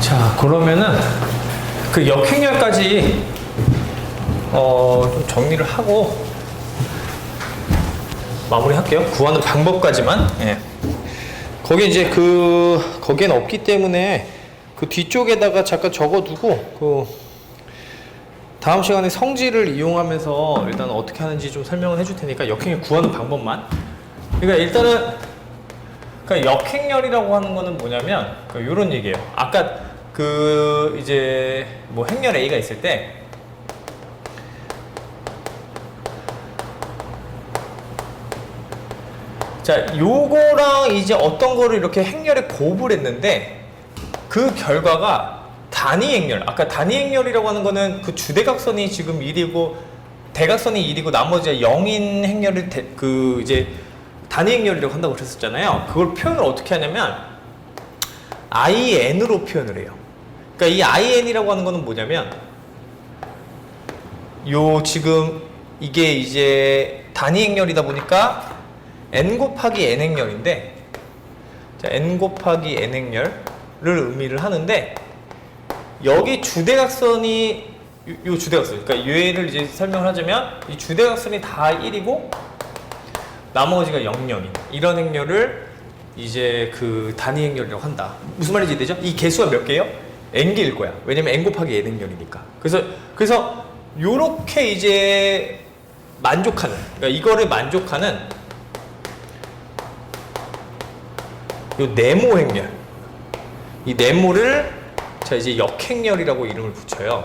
자, 그러면은 그 역행렬까지 좀 정리를 하고 마무리할게요. 구하는 방법까지만. 예. 거기 이제 거기엔 없기 때문에 그 뒤쪽에다가 잠깐 적어두고 다음 시간에 성질을 이용하면서 일단 어떻게 하는지 좀 설명을 해줄 테니까 역행렬 구하는 방법만. 그러니까 일단은 그러니까 역행렬이라고 하는 거는 뭐냐면 요런 얘기예요. 아까 이제 뭐 행렬 A가 있을 때 자, 요거랑 이제 어떤 거를 이렇게 행렬에 곱을 했는데 그 결과가 단위 행렬. 아까 단위 행렬이라고 하는 거는 그 주대각선이 지금 1이고 대각선이 1이고 나머지 0인 행렬을 이제 단위 행렬이라고 한다고 그랬었잖아요. 그걸 표현을 어떻게 하냐면 IN으로 표현을 해요. 그러니까 이 IN이라고 하는 거는 뭐냐면 지금 이게 이제 단위 행렬이다 보니까 n 곱하기 n 행렬인데 자, n 곱하기 n 행렬을 의미를 하는데 여기 주대각선이 요 주대각선, 그러니까 얘를 이제 설명을 하자면 이 주대각선이 다 1이고 나머지가 0,0인 이런 행렬을 이제 단위 행렬이라고 한다. 무슨 말인지 이해되죠? 이 개수가 몇 개예요? n개일 거야. 왜냐면 n 곱하기 n 행렬이니까. 그래서 요렇게 이제 만족하는, 그러니까 이거를 만족하는 요 네모 행렬, 이 네모를 자 이제 역행렬이라고 이름을 붙여요.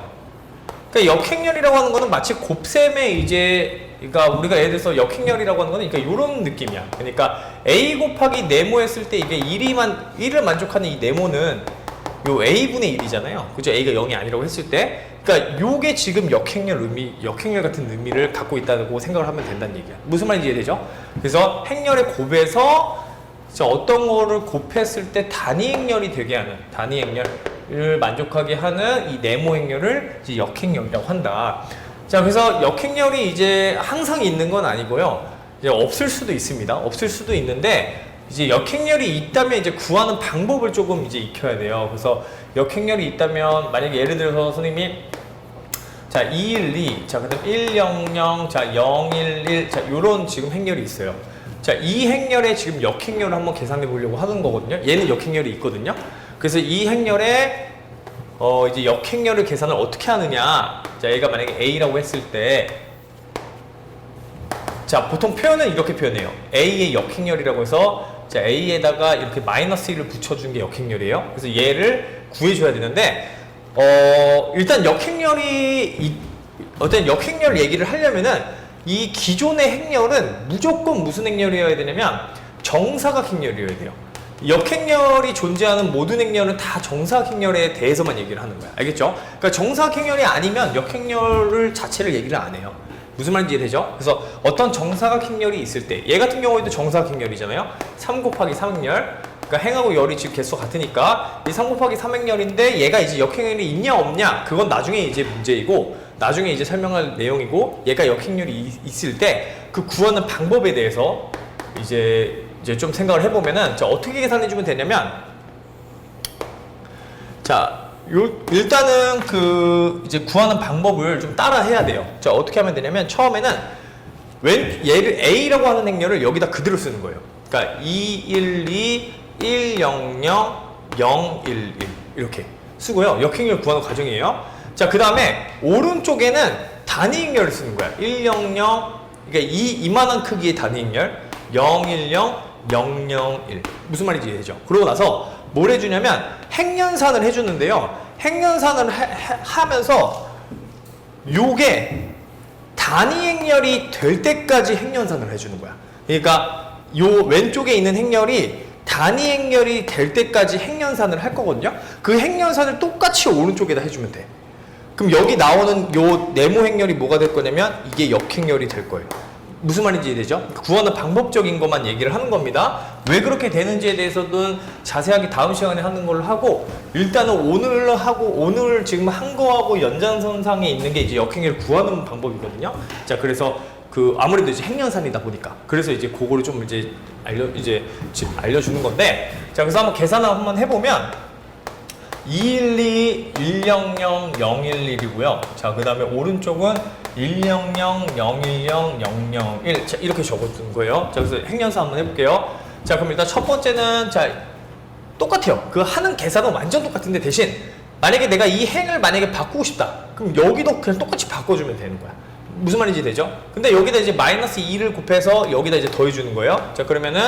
그러니까 역행렬이라고 하는 거는 마치 곱셈의 이제 그러니까 우리가 예를 들어서 역행렬이라고 하는 거는 그러니까 이런 느낌이야. 그러니까 a 곱하기 네모 했을 때 이게 1을 만족하는 이 네모는 요 a분의 1이잖아요. 그죠? a가 0이 아니라고 했을 때 그러니까 요게 지금 역행렬 같은 의미를 갖고 있다고 생각을 하면 된다는 얘기야. 무슨 말인지 이해되죠? 그래서 행렬의 곱에서 어떤 거를 곱했을 때 단위 행렬이 되게 하는 단위 행렬을 만족하게 하는 이 네모 행렬을 이제 역행렬이라고 한다. 자, 그래서 역행렬이 이제 항상 있는 건 아니고요. 이제 없을 수도 있습니다. 없을 수도 있는데 이제 역행렬이 있다면 이제 구하는 방법을 조금 이제 익혀야 돼요. 그래서 역행렬이 있다면 만약에 예를 들어서 선생님이 자 212, 자 그다음 100, 자 011, 자 요런 지금 행렬이 있어요. 자, 이 행렬에 지금 역행렬을 한번 계산해 보려고 하는 거거든요. 얘는 역행렬이 있거든요. 그래서 이 행렬에 이제 역행렬을 계산을 어떻게 하느냐. 자, 얘가 만약에 A라고 했을 때 자, 보통 표현은 이렇게 표현해요. A의 역행렬이라고 해서 자, A에다가 이렇게 마이너스 1을 붙여준 게 역행렬이에요. 그래서 얘를 구해줘야 되는데 일단 어떤 역행렬 얘기를 하려면은 이 기존의 행렬은 무조건 무슨 행렬이어야 되냐면 정사각 행렬이어야 돼요. 역행렬이 존재하는 모든 행렬은 다 정사각 행렬에 대해서만 얘기를 하는 거야. 알겠죠? 그러니까 정사각 행렬이 아니면 역행렬을 자체를 얘기를 안 해요. 무슨 말인지 이해되죠? 그래서 어떤 정사각 행렬이 있을 때 얘 같은 경우에도 정사각 행렬이잖아요. 3 곱하기 3행렬. 그러니까 행하고 열이 지금 개수가 같으니까 이 3 곱하기 3행렬인데 얘가 이제 역행렬이 있냐 없냐 그건 나중에 이제 문제이고 나중에 이제 설명할 내용이고 얘가 역행렬이 있을 때 그 구하는 방법에 대해서 이제 좀 생각을 해보면은 자 어떻게 계산해 주면 되냐면 자 일단은 이제 구하는 방법을 좀 따라 해야 돼요. 자 어떻게 하면 되냐면 처음에는 얘를 A라고 하는 행렬을 여기다 그대로 쓰는 거예요. 그러니까 212 100 011 이렇게 쓰고요. 역행렬 구하는 과정이에요. 자, 그 다음에 오른쪽에는 단위 행렬을 쓰는 거야. 100 그러니까 이만한 크기의 단위 행렬 010 001 무슨 말인지 이해되죠? 그러고 나서 뭘 해주냐면 행연산을 해주는데요. 행연산을 하면서 요게 단위 행렬이 될 때까지 행연산을 해주는 거야. 그러니까 요 왼쪽에 있는 행렬이 단위 행렬이 될 때까지 행연산을 할 거거든요. 그 행연산을 똑같이 오른쪽에다 해주면 돼. 그럼 여기 나오는 요 네모 행렬이 뭐가 될 거냐면 이게 역행렬이 될 거예요. 무슨 말인지 이해되죠? 구하는 방법적인 것만 얘기를 하는 겁니다. 왜 그렇게 되는지에 대해서는 자세하게 다음 시간에 하는 걸로 하고 일단은 오늘 지금 한 거하고 연장선상에 있는 게 이제 역행렬을 구하는 방법이거든요. 자, 그래서 아무래도 이제 행연산이다 보니까 그래서 이제 그거를 좀 알려주는 건데 자, 그래서 한번 계산을 한번 해보면 212, 100, 011이고요. 자, 그 다음에 오른쪽은 100, 010, 001. 자, 이렇게 적어둔 거예요. 자, 그래서 행연사 한번 해볼게요. 자, 그럼 일단 첫 번째는, 자, 똑같아요. 그 하는 계산은 완전 똑같은데 대신, 만약에 내가 이 행을 만약에 바꾸고 싶다. 그럼 여기도 그냥 똑같이 바꿔주면 되는 거야. 무슨 말인지 되죠? 근데 여기다 이제 마이너스 2를 곱해서 여기다 이제 더해주는 거예요. 자, 그러면은,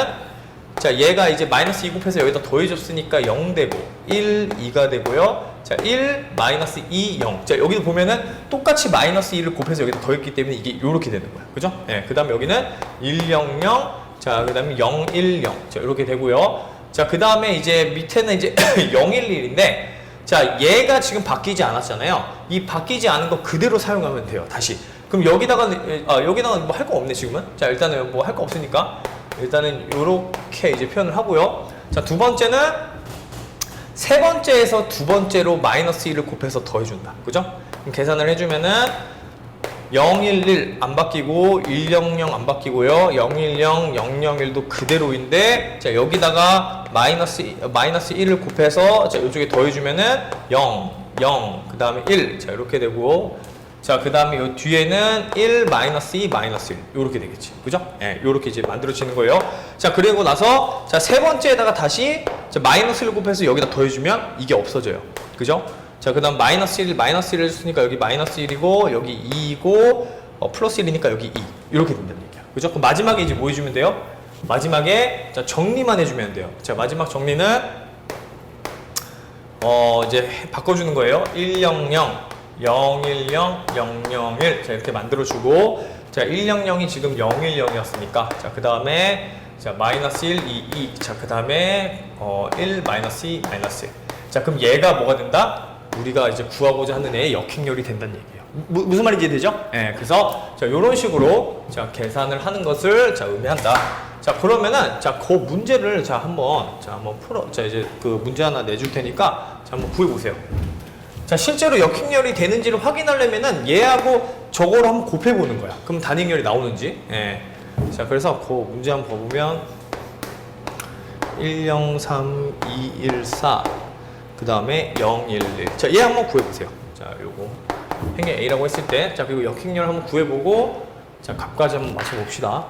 자, 얘가 이제 마이너스 2 곱해서 여기다 더해줬으니까 0 되고 1, 2가 되고요. 자, 1, 마이너스 2, 0. 자, 여기도 보면은 똑같이 마이너스 2를 곱해서 여기다 더했기 때문에 이게 요렇게 되는 거야. 그죠? 예, 그 다음에 여기는 1, 0, 0. 자, 그 다음에 0, 1, 0. 자, 이렇게 되고요. 자, 그 다음에 이제 밑에는 이제 0, 1, 1인데, 자, 얘가 지금 바뀌지 않았잖아요. 이 바뀌지 않은 거 그대로 사용하면 돼요. 다시. 그럼 여기다가 뭐 할 거 없네, 지금은. 자, 일단은 뭐 할 거 없으니까. 일단은 요렇게 이제 표현을 하고요. 자, 두 번째는 세 번째에서 두 번째로 마이너스 1을 곱해서 더해준다. 그죠? 그럼 계산을 해주면은 011 안 바뀌고 100 안 바뀌고요. 010, 001도 그대로인데, 자, 여기다가 마이너스 1을 곱해서, 자, 이쪽에 더해주면은 0, 0, 그 다음에 1. 자, 이렇게 되고, 자, 그 다음에 요 뒤에는 1, 마이너스 2, 마이너스 1. 요렇게 되겠지. 그죠? 예, 요렇게 이제 만들어지는 거예요. 자, 그리고 나서, 자, 세 번째에다가 다시, 자, 마이너스 1을 곱해서 여기다 더해주면 이게 없어져요. 그죠? 자, 그 다음 마이너스 1 해줬으니까 여기 마이너스 1이고, 여기 2이고, 플러스 1이니까 여기 2. 이렇게 된다는 얘기야. 그죠? 그럼 마지막에 이제 뭐 해주면 돼요? 마지막에, 자, 정리만 해주면 돼요. 자, 마지막 정리는, 이제 바꿔주는 거예요. 100, 010, 001. 자, 이렇게 만들어주고, 자, 100이 지금 010이었으니까, 자, 그 다음에, 자, 마이너스 1, 2, 2. 자, 그 다음에, 1, 마이너스 2, 마이너스 1. 자, 그럼 얘가 뭐가 된다? 우리가 이제 구하고자 하는 애의 역행렬이 된다는 얘기예요. 무슨 말인지 되죠? 예, 그래서, 자, 요런 식으로, 자, 계산을 하는 것을, 자, 의미한다. 자, 그러면은, 자, 그 문제를, 자, 한번 풀어. 자, 이제 그 문제 하나 내줄 테니까, 자, 한번 구해보세요. 자, 실제로 역행렬이 되는지를 확인하려면은 얘하고 저거를 한번 곱해보는 거야. 그럼 단행렬이 나오는지. 예. 자, 그래서 그 문제 한번 봐보면 103, 214, 그 다음에 011. 자, 얘 한번 구해보세요. 자, 요거 행의 A라고 했을 때, 자, 그리고 역행렬 한번 구해보고, 자, 값까지 한번 맞춰봅시다.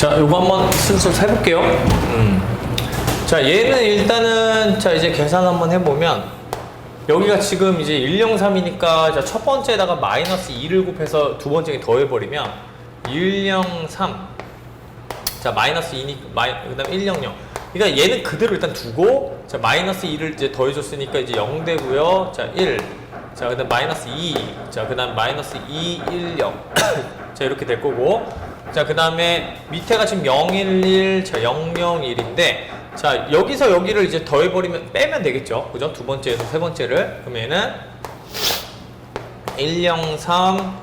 자, 요거 한번 순서 해볼게요. 자, 얘는 일단은 자 이제 계산 한번 해보면 여기가 지금 이제 103이니까 자, 첫 번째에다가 마이너스 2를 곱해서 두 번째에 더해버리면 103 자 마이너스 2니까 그 다음에 100 그러니까 얘는 그대로 일단 두고 자 마이너스 2를 이제 더해줬으니까 이제 0 되고요. 자 1 자 그 다음 마이너스 2 자 그 다음 마이너스 2 1 0 자 이렇게 될 거고 자 그 다음에 밑에가 지금 0 1 1 자 0 0 1인데 자 여기서 여기를 이제 더해버리면 빼면 되겠죠 그죠? 두 번째에서 세 번째를 그러면 얘는 103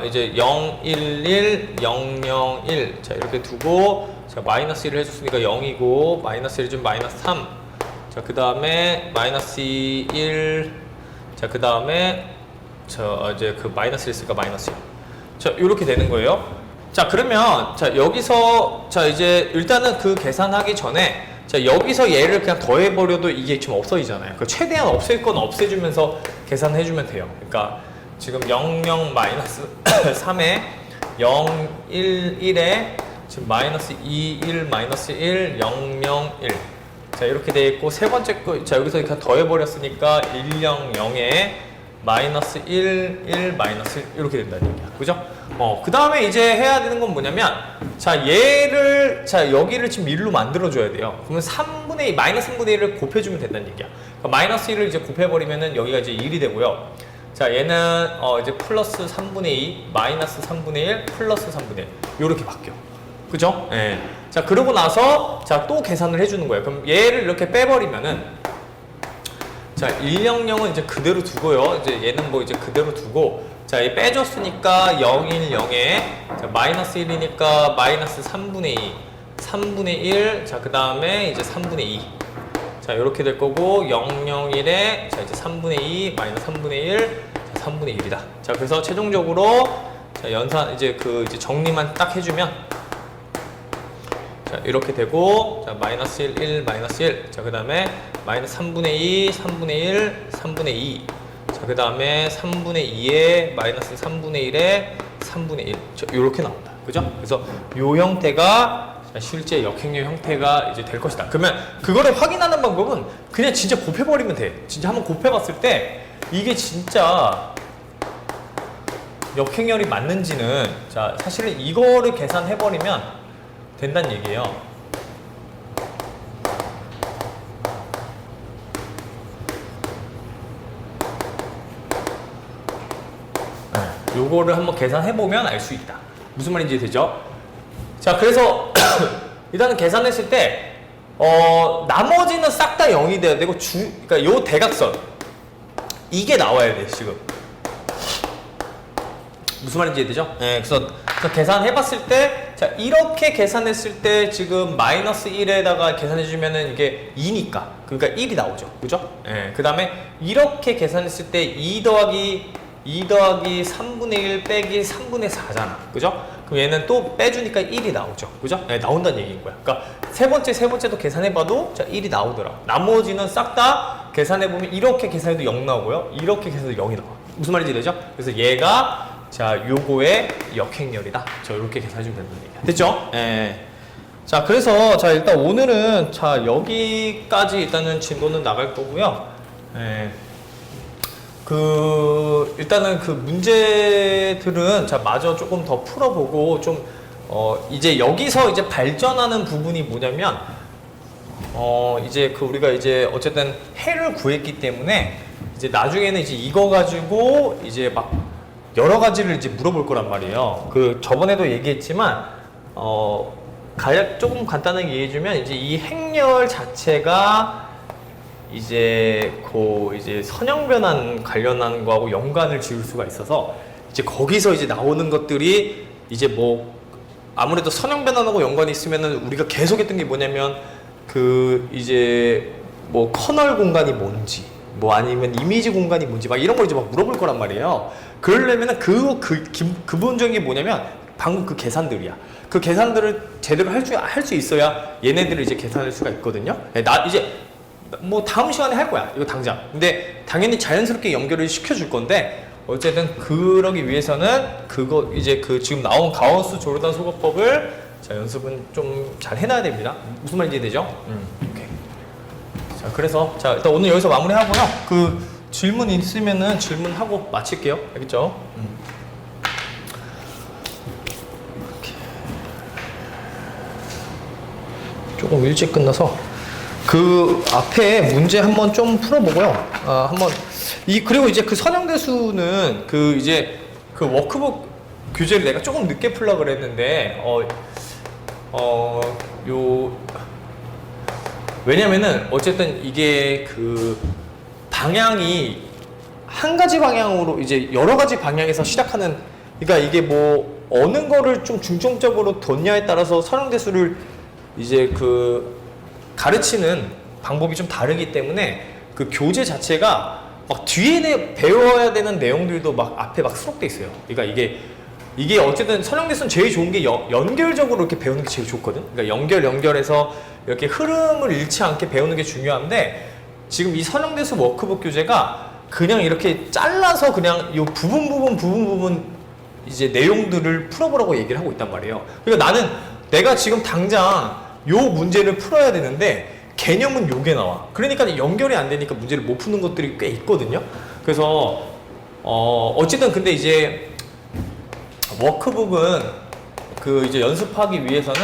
이제 0 1 1 0 0 1 자 이렇게 두고 자 마이너스 1을 해줬으니까 0이고 마이너스 1을 좀 마이너스 3 자 그 다음에 마이너스 1 자 그 다음에 저 이제 그 마이너스 1 있으니까 마이너스 1 자 이렇게 되는 거예요. 자 그러면 자 여기서 자 이제 일단은 그 계산하기 전에 자 여기서 얘를 그냥 더해버려도 이게 지금 없어지잖아요. 그 최대한 없앨 건 없애주면서 계산해주면 돼요. 그러니까 지금 00 마이너스 3에 0 1 1에 지금 마이너스 2 1 마이너스 1 0 0 1 자 이렇게 돼 있고 세 번째 거 자 여기서 그냥 더해버렸으니까 1 0 0에 마이너스 1 1 마이너스 1 이렇게 된다는 얘기야. 그죠? 그 다음에 이제 해야 되는 건 뭐냐면 자 얘를 자 여기를 지금 1로 만들어줘야 돼요. 그러면 3분의 2 마이너스 3분의 1을 곱해주면 된다는 얘기야. 그러니까 마이너스 1을 이제 곱해버리면은 여기가 이제 1이 되고요. 자 얘는 이제 플러스 3분의 2 마이너스 3분의 1 플러스 3분의 1 요렇게 바뀌어. 그죠? 예. 자 그러고 나서 자 또 계산을 해주는 거예요. 그럼 얘를 이렇게 빼버리면은 자 100은 이제 그대로 두고요. 이제 얘는 뭐 이제 그대로 두고 자 얘 빼줬으니까 010에 자 마이너스 1이니까 마이너스 3분의 2 3분의 1 자 그 다음에 이제 3분의 2 자 이렇게 될 거고 001에 자 이제 3분의 2 마이너스 3분의 1 자 3분의 1이다. 자 그래서 최종적으로 자 연산 이제 그 이제 정리만 딱 해주면 자 이렇게 되고 자 마이너스 1 1 마이너스 1 자 그 다음에 마이너스 3분의 2 3분의 1 3분의 2 자 그 다음에 3분의 2에 마이너스 3분의 1에 3분의 1 자 요렇게 나온다. 그죠? 그래서 요 형태가 실제 역행렬 형태가 이제 될 것이다. 그러면 그거를 확인하는 방법은 그냥 진짜 곱해버리면 돼. 진짜 한번 곱해봤을 때 이게 진짜 역행렬이 맞는지는 자 사실은 이거를 계산해버리면 된다는 얘기예요. 요거를 한번 계산해보면 알 수 있다. 무슨 말인지 되죠? 자 그래서 일단은 계산했을 때 나머지는 싹 다 0이 돼야 되고 그러니까 요 대각선 이게 나와야 돼 지금. 무슨 말인지 되죠? 네, 그래서 계산해봤을 때 자 이렇게 계산했을 때 지금 마이너스 1에다가 계산해주면은 이게 2니까 그러니까 1이 나오죠. 그죠? 네, 그 다음에 이렇게 계산했을 때 2 더하기 3분의 1 빼기 3분의 4잖아. 그죠? 그럼 얘는 또 빼주니까 1이 나오죠. 그죠? 네, 나온다는 얘기인 거야. 그러니까 세 번째도 계산해봐도 자 1이 나오더라. 나머지는 싹 다 계산해보면 이렇게 계산해도 0 나오고요. 이렇게 계산해도 0이 나와. 무슨 말인지 되죠? 그래서 얘가 자 요거의 역행렬이다. 저 이렇게 계산해주면 된다는 얘기야. 됐죠? 예. 자 그래서 자 일단 오늘은 자 여기까지 일단은 진도는 나갈 거고요. 예. 일단은 그 문제들은 자 마저 조금 더 풀어보고 좀 이제 여기서 이제 발전하는 부분이 뭐냐면 이제 우리가 이제 어쨌든 해를 구했기 때문에 이제 나중에는 이제 이거 가지고 이제 막 여러 가지를 이제 물어볼 거란 말이에요. 저번에도 얘기했지만 조금 간단하게 얘기해주면 이제 이 행렬 자체가 이제 이제 선형변환 관련한 거하고 연관을 지을 수가 있어서 이제 거기서 이제 나오는 것들이 이제 뭐 아무래도 선형변환하고 연관이 있으면은 우리가 계속 했던 게 뭐냐면 이제 뭐 커널 공간이 뭔지 뭐 아니면 이미지 공간이 뭔지 막 이런 걸 이제 막 물어볼 거란 말이에요. 그러려면은 기본적인 게 뭐냐면 방금 그 계산들이야. 그 계산들을 제대로 할 수 있어야 얘네들을 이제 계산할 수가 있거든요. 이제 뭐 다음 시간에 할 거야 이거 당장. 근데 당연히 자연스럽게 연결을 시켜줄 건데 어쨌든 그러기 위해서는 그거 이제 그 지금 나온 가우스 조르단 소거법을 자 연습은 좀 잘 해놔야 됩니다. 무슨 말인지 이해되죠? 오케이. 자 그래서 자 일단 오늘 여기서 마무리하고요. 그 질문 있으면은 질문하고 마칠게요. 알겠죠? 조금 일찍 끝나서 그 앞에 문제 한번 좀 풀어보고요. 한번 그리고 이제 그 선형대수는 그 이제 그 워크북 교재를 내가 조금 늦게 풀려고 그랬는데 왜냐면은 어쨌든 이게 그 방향이 한 가지 방향으로 이제 여러 가지 방향에서 시작하는, 그러니까 이게 뭐 어느 거를 좀 중점적으로 뒀냐에 따라서 선형대수를 이제 그 가르치는 방법이 좀 다르기 때문에 그 교재 자체가 막 뒤에 배워야 되는 내용들도 막 앞에 막 수록돼 있어요. 그러니까 이게 어쨌든 선형대수는 제일 좋은 게 연결적으로 이렇게 배우는 게 제일 좋거든. 그러니까 연결해서 이렇게 흐름을 잃지 않게 배우는 게 중요한데, 지금 이 선형대수 워크북 교재가 그냥 이렇게 잘라서 그냥 이 부분 이제 내용들을 풀어보라고 얘기를 하고 있단 말이에요. 그러니까 내가 지금 당장 요 문제를 풀어야 되는데 개념은 요게 나와. 그러니까 연결이 안 되니까 문제를 못 푸는 것들이 꽤 있거든요. 그래서 어쨌든 근데 이제 워크북은 그 이제 연습하기 위해서는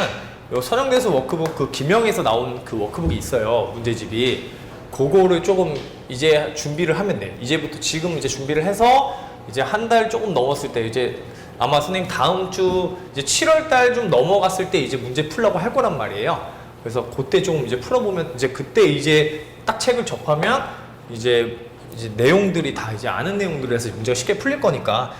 요 선형대수 워크북 그 김영에서 나온 그 워크북이 있어요. 문제집이. 그거를 조금 이제 준비를 하면 돼. 이제부터 지금 이제 준비를 해서 이제 한 달 조금 넘었을 때 이제 아마 선생님 다음 주 이제 7월 달 좀 넘어갔을 때 이제 문제 풀려고 할 거란 말이에요. 그래서 그때 좀 이제 풀어보면 이제 그때 이제 딱 책을 접하면 이제 내용들이 다 이제 아는 내용들에서 문제가 쉽게 풀릴 거니까.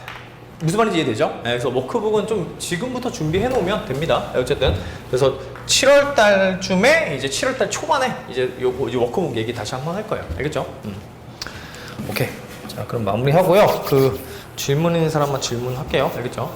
무슨 말인지 이해되죠? 네, 그래서 워크북은 좀 지금부터 준비해 놓으면 됩니다. 어쨌든 그래서 7월 달쯤에 이제 7월 달 초반에 이제 요거 이제 워크북 얘기 다시 한번 할 거예요. 알겠죠? 오케이. 자 그럼 마무리하고요. 그 질문 있는 사람만 질문할게요. 알겠죠?